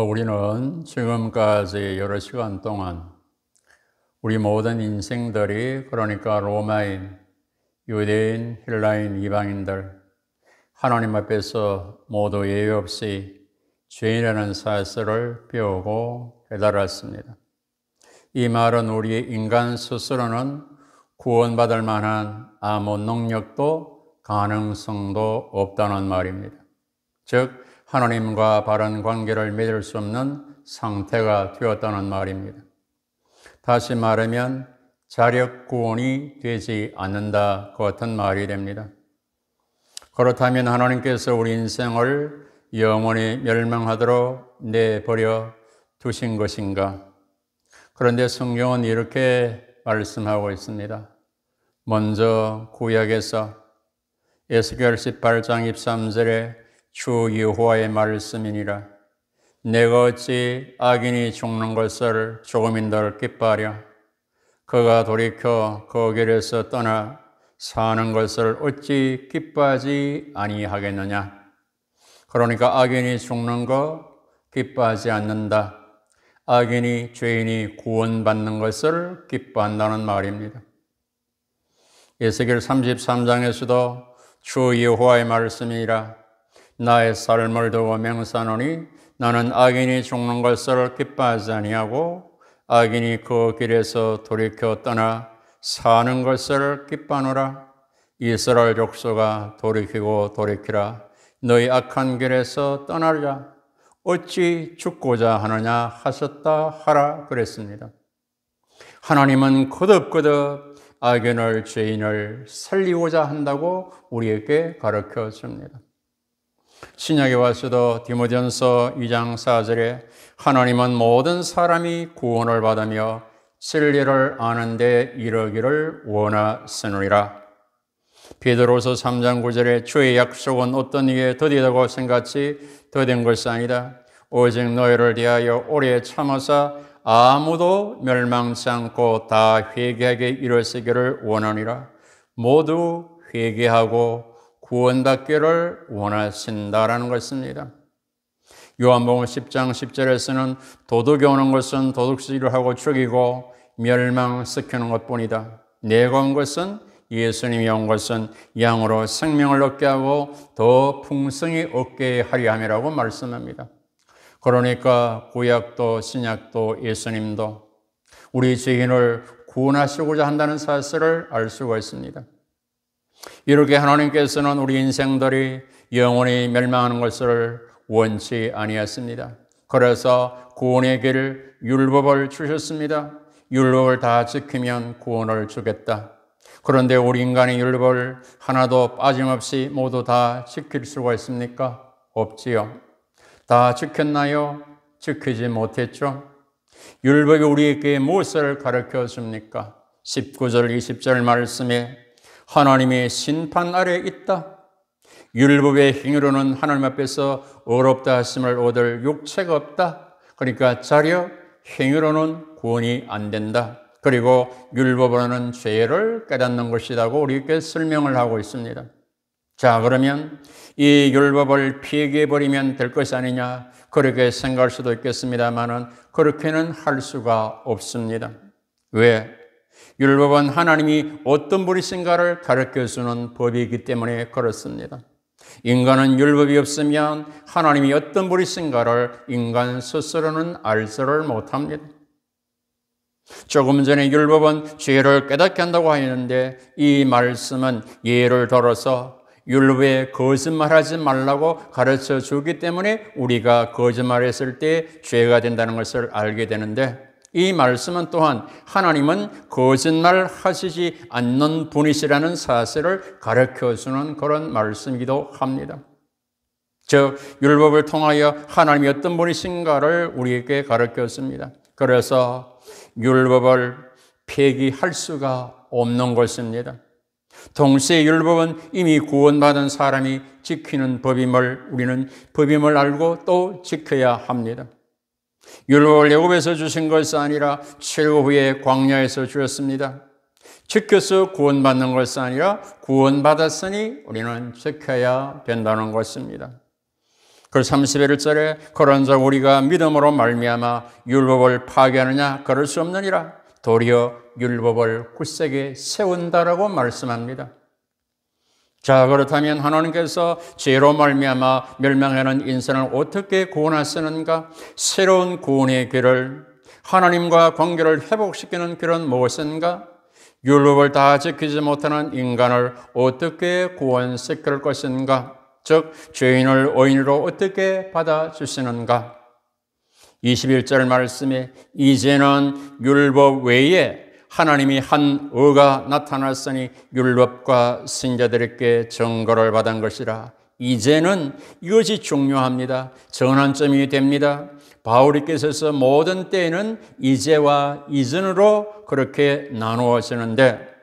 우리는 지금까지 여러 시간 동안 우리 모든 인생들이, 그러니까 로마인, 유대인, 헬라인, 이방인들, 하나님 앞에서 모두 예외 없이 죄인이라는 사실을 배우고 깨달았습니다. 이 말은 우리 인간 스스로는 구원받을 만한 아무 능력도 가능성도 없다는 말입니다. 즉, 하나님과 바른 관계를 맺을 수 없는 상태가 되었다는 말입니다. 다시 말하면 자력 구원이 되지 않는다, 그 같은 말이 됩니다. 그렇다면 하나님께서 우리 인생을 영원히 멸망하도록 내버려 두신 것인가? 그런데 성경은 이렇게 말씀하고 있습니다. 먼저 구약에서 에스겔 18장 23절에 주 여호와의 말씀이니라. 내가 어찌 악인이 죽는 것을 조금인들 기뻐하랴. 그가 돌이켜 그 길에서 떠나 사는 것을 어찌 기뻐하지 아니하겠느냐. 그러니까 악인이 죽는 거 기뻐하지 않는다. 악인이, 죄인이 구원받는 것을 기뻐한다는 말입니다. 에스겔 33장에서도 주 여호와의 말씀이니라. 나의 삶을 두고 맹세하노니 나는 악인이 죽는 것을 기뻐하지 아니하고 악인이 그 길에서 돌이켜 떠나 사는 것을 기뻐하노라. 이스라엘 족속아 돌이키고 돌이키라. 너희 악한 길에서 떠나라. 어찌 죽고자 하느냐 하셨다 하라 그랬습니다. 하나님은 거듭거듭 악인을, 죄인을 살리고자 한다고 우리에게 가르쳐 줍니다. 신약에 와서도 디모데전서 2장 4절에 하나님은 모든 사람이 구원을 받으며 진리를 아는 데 이르기를 원하시느니라. 베드로서 3장 9절에 주의 약속은 어떤 이에 더디다고 생각지 더딘 것이 아니다. 오직 너희를 대하여 오래 참으사 아무도 멸망치 않고 다 회개하게 이르시기를 원하니라. 모두 회개하고 구원받기를 원하신다라는 것입니다. 요한복음 10장 10절에서는 도둑이 오는 것은 도둑질을 하고 죽이고 멸망시키는 것뿐이다. 내가 온 것은, 예수님이 온 것은 양으로 생명을 얻게 하고 더 풍성히 얻게 하려 함이라고 말씀합니다. 그러니까 구약도 신약도 예수님도 우리 죄인을 구원하시고자 한다는 사실을 알 수가 있습니다. 이렇게 하나님께서는 우리 인생들이 영원히 멸망하는 것을 원치 아니했습니다. 그래서 구원의 길을 율법을 주셨습니다. 율법을 다 지키면 구원을 주겠다. 그런데 우리 인간의 율법을 하나도 빠짐없이 모두 다 지킬 수가 있습니까? 없지요. 다 지켰나요? 지키지 못했죠. 율법이 우리에게 무엇을 가르쳐 줍니까? 19절 20절 말씀에 하나님의 심판 아래 있다. 율법의 행위로는 하나님 앞에서 어렵다 하심을 얻을 육체가 없다. 그러니까 자력, 행위로는 구원이 안 된다. 그리고 율법으로는 죄를 깨닫는 것이라고 우리에게 설명을 하고 있습니다. 자, 그러면 이 율법을 폐기해버리면 될 것이 아니냐, 그렇게 생각할 수도 있겠습니다만은 그렇게는 할 수가 없습니다. 왜? 율법은 하나님이 어떤 분이신가를 가르쳐주는 법이기 때문에 그렇습니다. 인간은 율법이 없으면 하나님이 어떤 분이신가를 인간 스스로는 알지를 못합니다. 조금 전에 율법은 죄를 깨닫게 한다고 하였는데 이 말씀은 예를 들어서 율법에 거짓말하지 말라고 가르쳐 주기 때문에 우리가 거짓말했을 때 죄가 된다는 것을 알게 되는데, 이 말씀은 또한 하나님은 거짓말 하시지 않는 분이시라는 사실을 가르쳐 주는 그런 말씀이기도 합니다. 즉, 율법을 통하여 하나님이 어떤 분이신가를 우리에게 가르쳐 줍니다. 그래서 율법을 폐기할 수가 없는 것입니다. 동시에 율법은 이미 구원받은 사람이 지키는 법임을 우리는 법임을 알고 또 지켜야 합니다. 율법을 애굽에서 주신 것이 아니라 출애굽 후에 광야에서 주었습니다. 지켜서 구원받는 것이 아니라 구원받았으니 우리는 지켜야 된다는 것입니다. 그 31절에 그런즉 우리가 믿음으로 말미암아 율법을 파괴하느냐? 그럴 수 없느니라. 도리어 율법을 굳세게 세운다라고 말씀합니다. 자, 그렇다면 하나님께서 죄로 말미암아 멸망하는 인생을 어떻게 구원하시는가? 새로운 구원의 길을, 하나님과 관계를 회복시키는 길은 무엇인가? 율법을 다 지키지 못하는 인간을 어떻게 구원시킬 것인가? 즉 죄인을 의인으로 어떻게 받아주시는가? 21절 말씀에 이제는 율법 외에 하나님이 한 의가 나타났으니 율법과 선지자들에게 증거를 받은 것이라. 이제는 이것이 중요합니다. 전환점이 됩니다. 바울께서 모든 때에는 이제와 이전으로 그렇게 나누어지는데,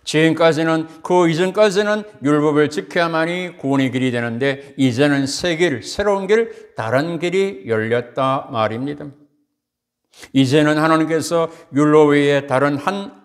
지금까지는, 그 이전까지는 율법을 지켜야만이 구원의 길이 되는데, 이제는 새 길, 새로운 길, 다른 길이 열렸다 말입니다. 이제는 하나님께서 율법 외에 다른 한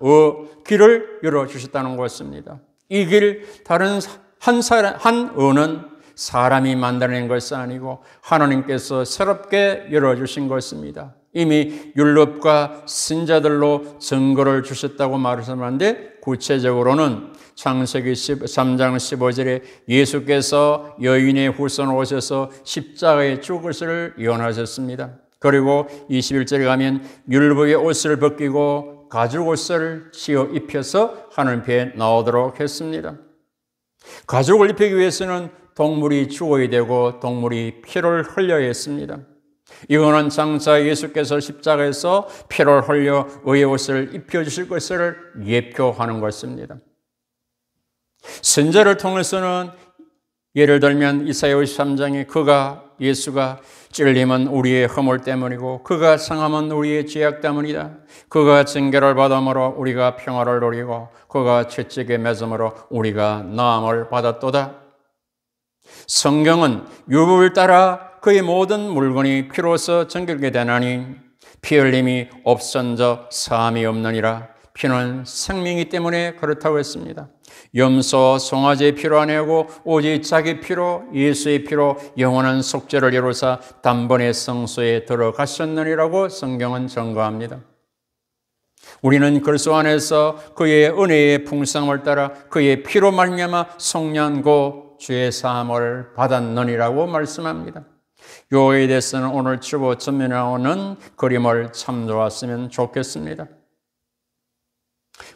길을 열어주셨다는 것입니다. 이 길, 다른 한 의는 사람이 만들어낸 것이 아니고 하나님께서 새롭게 열어주신 것입니다. 이미 율법과 선지자들로 증거를 주셨다고 말씀하는데, 구체적으로는 창세기 13장 15절에 예수께서 여인의 후손으로 오셔서 십자가에 죽을 것을 예언하셨습니다. 그리고 21절에 가면 율법의 옷을 벗기고 가죽 옷을 지어 입혀서 하늘편에 나오도록 했습니다. 가죽을 입히기 위해서는 동물이 죽어야 되고 동물이 피를 흘려야 했습니다. 이거는 장차 예수께서 십자가에서 피를 흘려 의의 옷을 입혀주실 것을 예표하는 것입니다. 선지자를 통해서는 예를 들면 이사야 53장에 예수가 찔림은 우리의 허물 때문이고 그가 상함은 우리의 죄악 때문이다. 그가 징계를 받음으로 우리가 평화를 누리고 그가 채찍에 맺음으로 우리가 나음을 받았도다. 성경은 율법을 따라 그의 모든 물건이 피로서 정결게 되나니 피 흘림이 없은저 사함이 없느니라. 피는 생명이기 때문에 그렇다고 했습니다. 염소, 송아지의 피로 아니고 오직 자기 피로, 예수의 피로 영원한 속죄를 이루사 단번에 성소에 들어가셨느니라고 성경은 증거합니다. 우리는 그리스도 안에서 그의 은혜의 풍성함을 따라 그의 피로 말미암아 속량고 죄 사함을 받았느니라고 말씀합니다. 요에 대해서는 오늘 주보 전면에 나오는 그림을 참조하시면 좋겠습니다.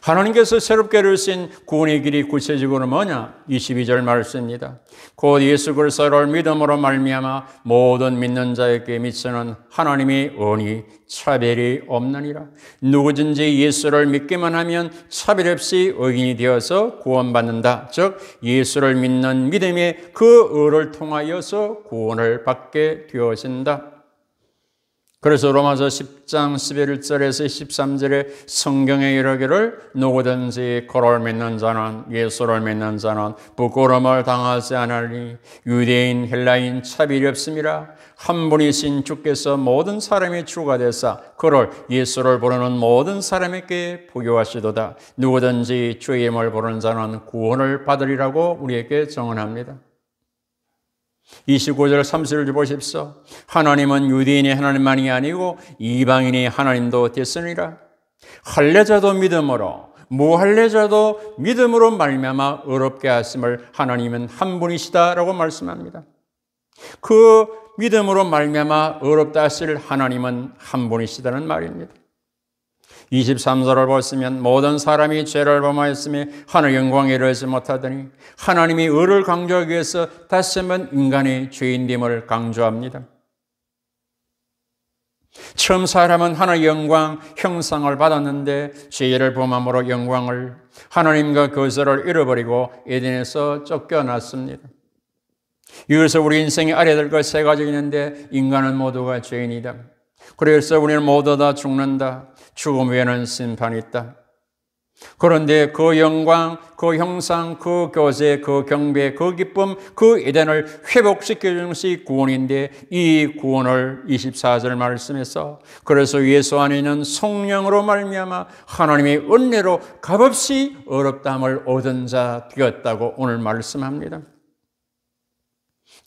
하나님께서 새롭게 이루신 구원의 길이 구체적으로 뭐냐? 22절 말씀입니다. 곧 예수 그리스도를 믿음으로 말미암아 모든 믿는 자에게 미치는 하나님의 은이 차별이 없느니라. 누구든지 예수를 믿기만 하면 차별 없이 의인이 되어서 구원받는다. 즉 예수를 믿는 믿음의 그 의를 통하여서 구원을 받게 되어진다. 그래서 로마서 10장 11절에서 13절에 성경에 이르기를 누구든지 그를 믿는 자는 예수를 믿는 자는 부끄러움을 당하지 않으니 유대인 헬라인 차별이 없음이라. 한 분이신 주께서 모든 사람의 주가 되사 그를 예수를 부르는 모든 사람에게 부여하시도다. 누구든지 주의 이름을 부르는 자는 구원을 받으리라고 우리에게 증언합니다. 29절 30절 보십시오. 하나님은 유대인의 하나님만이 아니고 이방인의 하나님도 됐으니라. 할례자도 믿음으로 무할례자도 믿음으로 말미암아 의롭게 하심을 하나님은 한 분이시다라고 말씀합니다. 그 믿음으로 말미암아 의롭다 하실 하나님은 한 분이시다는 말입니다. 23절을 보시면 모든 사람이 죄를 범하였으며 하늘 영광에 이르지 못하더니 하나님이 의를 강조하기 위해서 다시 한번 인간의 죄인됨을 강조합니다. 처음 사람은 하나님의 영광, 형상을 받았는데 죄를 범함으로 영광을 하나님과 거절을 잃어버리고 에덴에서 쫓겨났습니다. 여기서 우리 인생에 알아야 될 것 세 가지 있는데 인간은 모두가 죄인이다. 그래서 우리는 모두 다 죽는다. 죽음 외에는 심판이 있다. 그런데 그 영광, 그 형상, 그 교제, 그 경배, 그 기쁨, 그 에덴을 회복시켜주는 것이 구원인데 이 구원을 24절 말씀에서 그래서 예수 안에 있는 성령으로 말미암아 하나님의 은혜로 값없이 의롭다함을 얻은 자 되었다고 오늘 말씀합니다.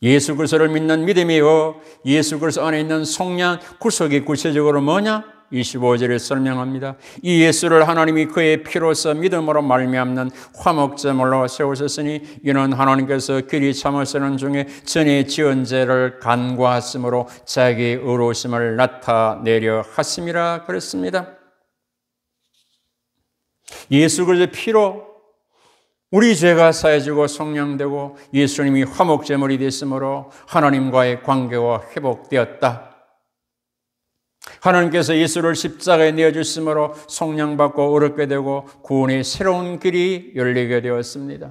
예수 그리스도를 믿는 믿음이요, 예수 그리스도 안에 있는 속량 구속이 구체적으로 뭐냐? 25절에 설명합니다. 이 예수를 하나님이 그의 피로서 믿음으로 말미암는 화목제물로 세우셨으니 이는 하나님께서 길이 참으시는 중에 전에 지은 죄를 간과하심으로 자기 의로우심을 나타내려 하심이라 그랬습니다. 예수 그리스도의 피로 우리 죄가 사해지고 속량되고 예수님이 화목제물이 됐으므로 하나님과의 관계가 회복되었다. 하나님께서 예수를 십자가에 내어주심으로 속량받고 의롭게 되고 구원의 새로운 길이 열리게 되었습니다.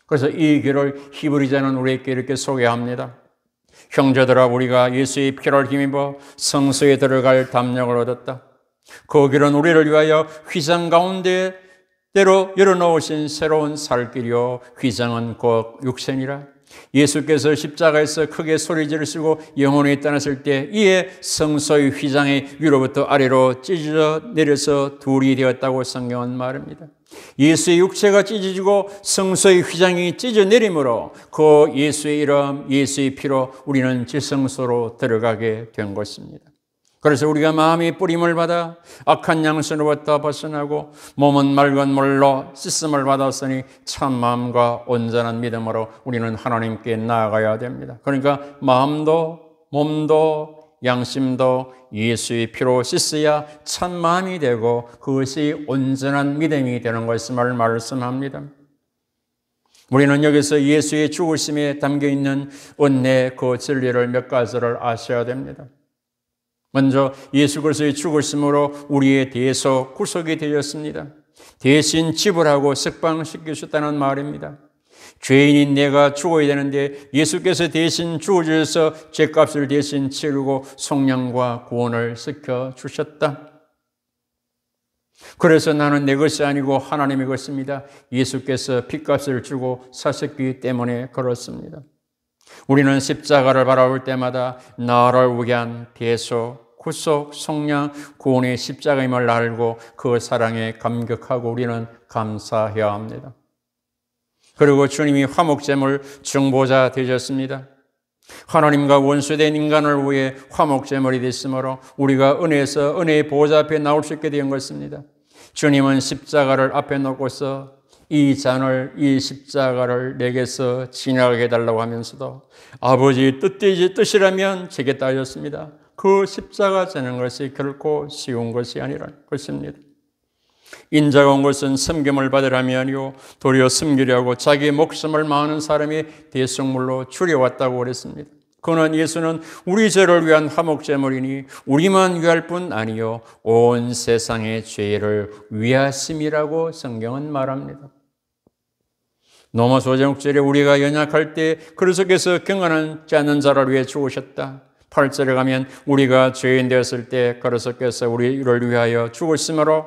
그래서 이 길을 히브리서는 우리에게 이렇게 소개합니다. 형제들아, 우리가 예수의 피를 힘입어 성소에 들어갈 담력을 얻었다. 그 길은 우리를 위하여 휘장 가운데 때로 열어놓으신 새로운 살 길이요, 휘장은 곧 육신이라. 예수께서 십자가에서 크게 소리 지르시고 영혼이 떠났을 때 이에 성소의 휘장이 위로부터 아래로 찢어져 내려서 둘이 되었다고 성경은 말합니다. 예수의 육체가 찢어지고 성소의 휘장이 찢어 내림으로 그 예수의 이름, 예수의 피로 우리는 지성소로 들어가게 된 것입니다. 그래서 우리가 마음이 뿌림을 받아 악한 양심으로부터 벗어나고 몸은 맑은 물로 씻음을 받았으니 참 마음과 온전한 믿음으로 우리는 하나님께 나아가야 됩니다. 그러니까 마음도 몸도 양심도 예수의 피로 씻어야 참 마음이 되고 그것이 온전한 믿음이 되는 것임을 말씀합니다. 우리는 여기서 예수의 죽으심에 담겨있는 은혜 그 진리를 몇 가지를 아셔야 됩니다. 먼저 예수 그리스도의 죽으심으로 우리의 대속 구속이 되었습니다. 대신 지불하고 석방시키셨다는 말입니다. 죄인인 내가 죽어야 되는데 예수께서 대신 죽어주셔서 죄값을 대신 치르고 속량과 구원을 시켜주셨다. 그래서 나는 내 것이 아니고 하나님의 것입니다. 예수께서 핏값을 주고 사셨기 때문에 그렇습니다. 우리는 십자가를 바라볼 때마다 나를 위한 대속, 구속, 속량, 구원의 십자가임을 알고 그 사랑에 감격하고 우리는 감사해야 합니다. 그리고 주님이 화목제물 중보자 되셨습니다. 하나님과 원수된 인간을 위해 화목제물이 됐으므로 우리가 은혜에서 은혜의 보좌 앞에 나올 수 있게 된 것입니다. 주님은 십자가를 앞에 놓고서 이 잔을, 이 십자가를 내게서 지나가게 해달라고 하면서도 아버지의 뜻이라면 제겠다 하셨습니다. 그 십자가 지는 것이 결코 쉬운 것이 아니라 것입니다. 인자가 온 것은 섬김을 받으라며 아니요 도리어 섬기려고 자기의 목숨을 많은 사람의 대속물로 줄여왔다고 그랬습니다. 그는 예수는 우리 죄를 위한 화목제물이니 우리만 위할 뿐 아니요 온 세상의 죄를 위하심이라고 성경은 말합니다. 로마서 5장 6절에 우리가 연약할 때 그리스도께서 경건하지 않는 자를 위해 죽으셨다. 8절에 가면 우리가 죄인 되었을 때 그리스도께서 우리를 위하여 죽으심으로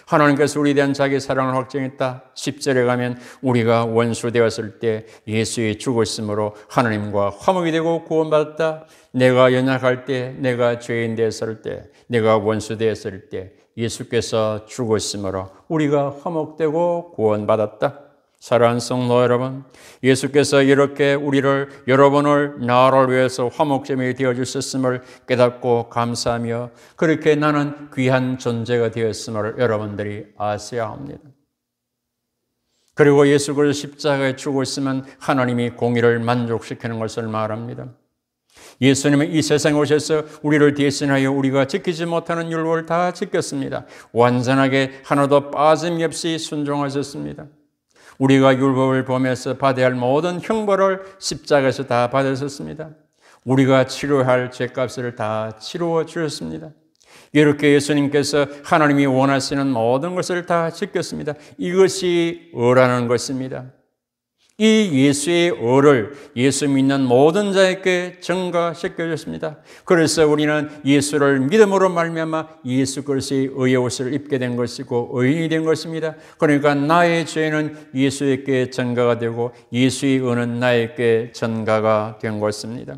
하나님께서 우리에 대한 자기 사랑을 확증했다. 10절에 가면 우리가 원수 되었을 때 예수의 죽으심으로 하나님과 화목이 되고 구원받았다. 내가 연약할 때, 내가 죄인 되었을 때, 내가 원수 되었을 때 예수께서 죽으심으로 우리가 화목되고 구원받았다. 사랑하는 성도 여러분, 예수께서 이렇게 여러분을 나를 위해서 화목제물이 되어주셨음을 깨닫고 감사하며 그렇게 나는 귀한 존재가 되었음을 여러분들이 아셔야 합니다. 그리고 예수 그리스도 십자가에 죽으시면 하나님이 공의를 만족시키는 것을 말합니다. 예수님은 이 세상에 오셔서 우리를 대신하여 우리가 지키지 못하는 율법을 다 지켰습니다. 완전하게 하나도 빠짐이 없이 순종하셨습니다. 우리가 율법을 범해서 받아야 할 모든 형벌을 십자가에서 다 받으셨습니다. 우리가 치료해야 할 죄값을 다 치루어 주셨습니다. 이렇게 예수님께서 하나님이 원하시는 모든 것을 다 지켰습니다. 이것이 의라는 것입니다. 이 예수의 의를 예수 믿는 모든 자에게 전가시켜 주셨습니다. 그래서 우리는 예수를 믿음으로 말미암아 예수 그리스도의 의의 옷을 입게 된 것이고 의인이 된 것입니다. 그러니까 나의 죄는 예수에게 전가가 되고 예수의 의는 나에게 전가가 된 것입니다.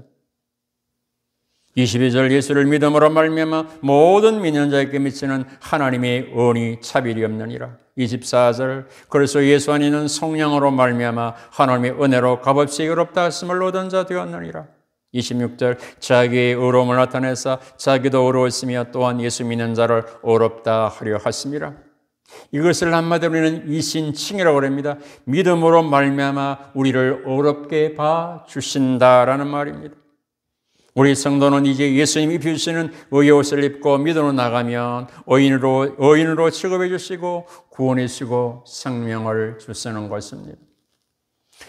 22절 예수를 믿음으로 말미암아 모든 믿는 자에게 미치는 하나님의 은이 차별이 없느니라. 24절 그래서 예수 안에는 성령으로 말미암아 하나님의 은혜로 값없이 의롭다 하심을 얻은 자 되었느니라. 26절 자기의 의로움을 나타내사 자기도 의로웠으며 또한 예수 믿는 자를 의롭다 하려 하심이라. 이것을 한마디로 우리는 이신칭이라고 합니다. 믿음으로 말미암아 우리를 의롭게 봐 주신다라는 말입니다. 우리 성도는 이제 예수님이 입히시는 의의 옷을 입고 믿음으로 나가면 의인으로 취급해 주시고 구원해 주시고 생명을 주시는 것입니다.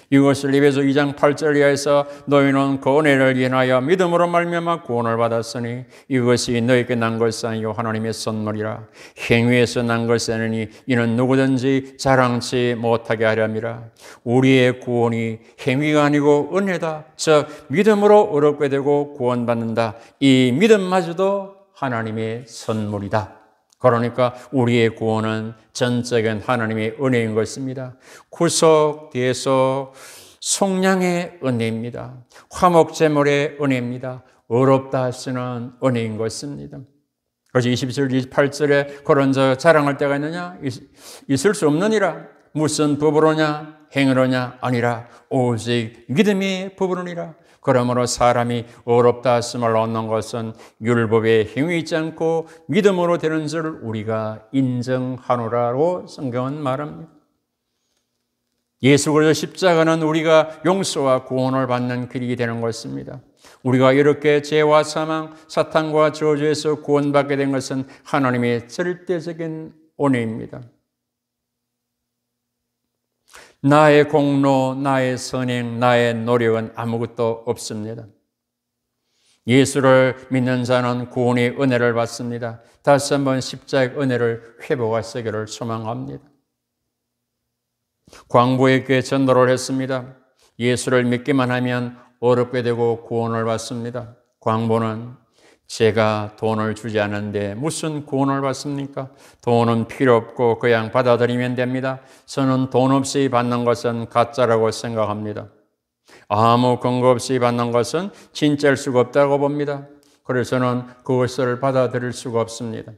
이것을 에베소 2장 8절 이하에서 너희는 그 은혜를 인하여 믿음으로 말미암아 구원을 받았으니 이것이 너희에게 난 것이 아니요 하나님의 선물이라. 행위에서 난 것이 아니니 이는 누구든지 자랑치 못하게 하렵니다. 우리의 구원이 행위가 아니고 은혜다. 즉 믿음으로 의롭게 되고 구원받는다. 이 믿음마저도 하나님의 선물이다. 그러니까 우리의 구원은 전적인 하나님의 은혜인 것입니다. 구속 뒤에서 속량의 은혜입니다. 화목제물의 은혜입니다. 의롭다 하시는 은혜인 것입니다. 그래서 27절, 28절에 그런 저 자랑할 때가 있느냐? 있을 수 없느니라. 무슨 법으로냐? 행위로냐? 아니라 오직 믿음이 법으로니라. 그러므로 사람이 의롭다 하심을 얻는 것은 율법에 행위 있지 않고 믿음으로 되는 줄 우리가 인정하노라고 성경은 말합니다. 예수 그리스도 십자가는 우리가 용서와 구원을 받는 길이 되는 것입니다. 우리가 이렇게 죄와 사망, 사탄과 저주에서 구원받게 된 것은 하나님의 절대적인 은혜입니다. 나의 공로, 나의 선행, 나의 노력은 아무것도 없습니다. 예수를 믿는 자는 구원의 은혜를 받습니다. 다시 한번 십자가의 은혜를 회복하시기를 소망합니다. 광부에게 전도를 했습니다. 예수를 믿기만 하면 어렵게 되고 구원을 받습니다. 광부는 제가 돈을 주지 않는데 무슨 구원을 받습니까? 돈은 필요 없고 그냥 받아들이면 됩니다. 저는 돈 없이 받는 것은 가짜라고 생각합니다. 아무 근거 없이 받는 것은 진짜일 수가 없다고 봅니다. 그래서 저는 그것을 받아들일 수가 없습니다.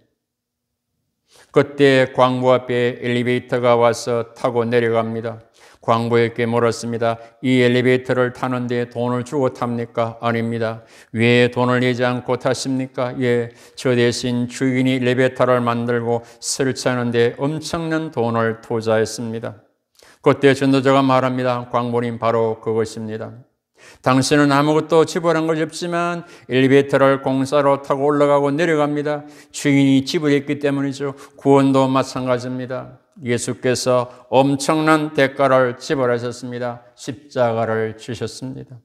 그때 광부 앞에 엘리베이터가 와서 타고 내려갑니다. 광부에게 물었습니다. 이 엘리베이터를 타는데 돈을 주고 탑니까? 아닙니다. 왜 돈을 내지 않고 타십니까? 예, 저 대신 주인이 엘리베이터를 만들고 설치하는데 엄청난 돈을 투자했습니다. 그때 전도자가 말합니다. 광부님 바로 그것입니다. 당신은 아무것도 지불한 것이 없지만 엘리베이터를 공짜로 타고 올라가고 내려갑니다. 주인이 지불했기 때문이죠. 구원도 마찬가지입니다. 예수께서 엄청난 대가를 지불하셨습니다. 십자가를 주셨습니다.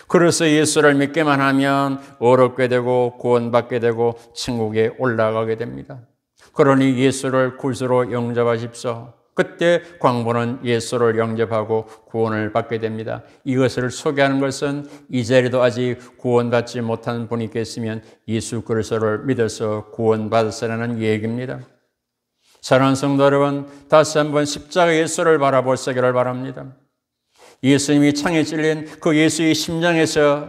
그래서 예수를 믿기만 하면 어렵게 되고 구원받게 되고 천국에 올라가게 됩니다. 그러니 예수를 구주로 영접하십시오. 그때 광부는 예수를 영접하고 구원을 받게 됩니다. 이것을 소개하는 것은 이 자리에도 아직 구원받지 못한 분이 계시면 예수 그리스도를 믿어서 구원받으시라는 얘기입니다. 사랑하는 성도 여러분, 다시 한번 십자가 예수를 바라보시기를 바랍니다. 예수님이 창에 찔린 그 예수의 심장에서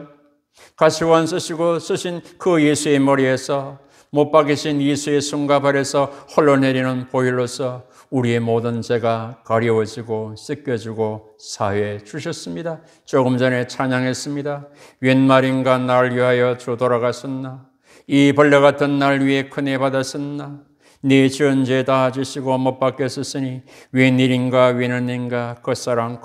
가시관 쓰신 그 예수의 머리에서 못 박히신 예수의 손과 발에서 흘러내리는 보혈로서 우리의 모든 죄가 가려워지고 씻겨지고 사해 주셨습니다. 조금 전에 찬양했습니다. 웬 말인가 날 위하여 주 돌아가셨나? 이 벌레 같은 날 위에 큰애 받았었나? 네 지은 죄 다 지시고 못 박혔으니 웬일인가 웬은인가 겉사랑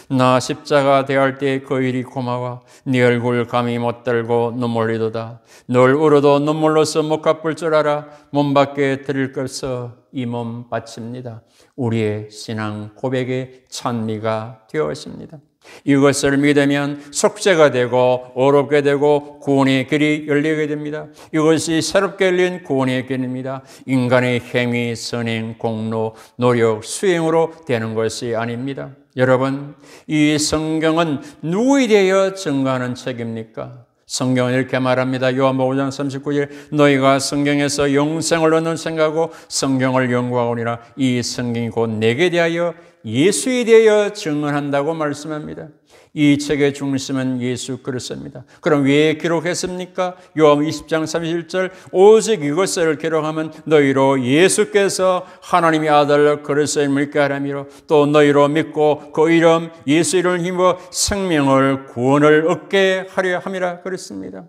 나 십자가 대할 때 그 일이 고마워. 네 얼굴 감히 못 들고 눈물 흘리도다. 널 울어도 눈물로서 못 갚을 줄 알아. 몸 밖에 드릴 것서 이 몸 바칩니다. 우리의 신앙 고백의 찬미가 되었습니다. 이것을 믿으면 속죄가 되고 어렵게 되고 구원의 길이 열리게 됩니다. 이것이 새롭게 열린 구원의 길입니다. 인간의 행위, 선행, 공로, 노력, 수행으로 되는 것이 아닙니다. 여러분, 이 성경은 누구에 대하여 증거하는 책입니까? 성경은 이렇게 말합니다. 요한복음 5장 39절 너희가 성경에서 영생을 얻는 생각하고 성경을 연구하오니라. 이 성경이 곧 내게 대하여 예수에 대하여 증언한다고 말씀합니다. 이 책의 중심은 예수 그리스도입니다. 그럼 왜 기록했습니까? 요한 20장 31절 오직 이것을 기록하면 너희로 예수께서 하나님의 아들 그리스도임을 믿게 하라미로 또 너희로 믿고 그 이름 예수 이름을 힘입어 생명을 구원을 얻게 하려 함이라 그랬습니다.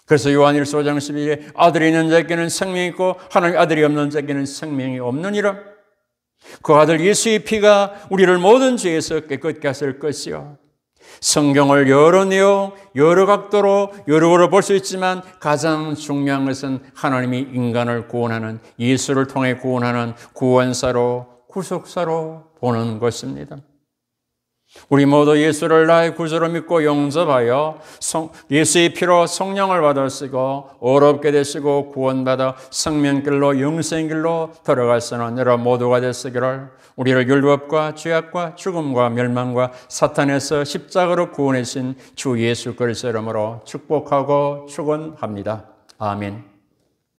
그래서 요한일서 5장 11절에 아들이 있는 자에게는 생명이 있고 하나님의 아들이 없는 자에게는 생명이 없느니라. 그 아들 예수의 피가 우리를 모든 죄에서 깨끗게 하실 것이요. 성경을 여러 내용, 여러 각도로, 여러 거로 볼 수 있지만 가장 중요한 것은 하나님이 인간을 구원하는, 예수를 통해 구원하는 구원사로, 구속사로 보는 것입니다. 우리 모두 예수를 나의 구주로 믿고 용접하여 예수의 피로 성령을 받으시고 어렵게 되시고 구원받아 생명길로 영생길로 들어갈 수 있는 여러분 모두가 되시기를 우리를 율법과 죄악과 죽음과 멸망과 사탄에서 십자가로 구원해 주신 주 예수 그리스도 이름으로 축복하고 축원합니다. 아멘.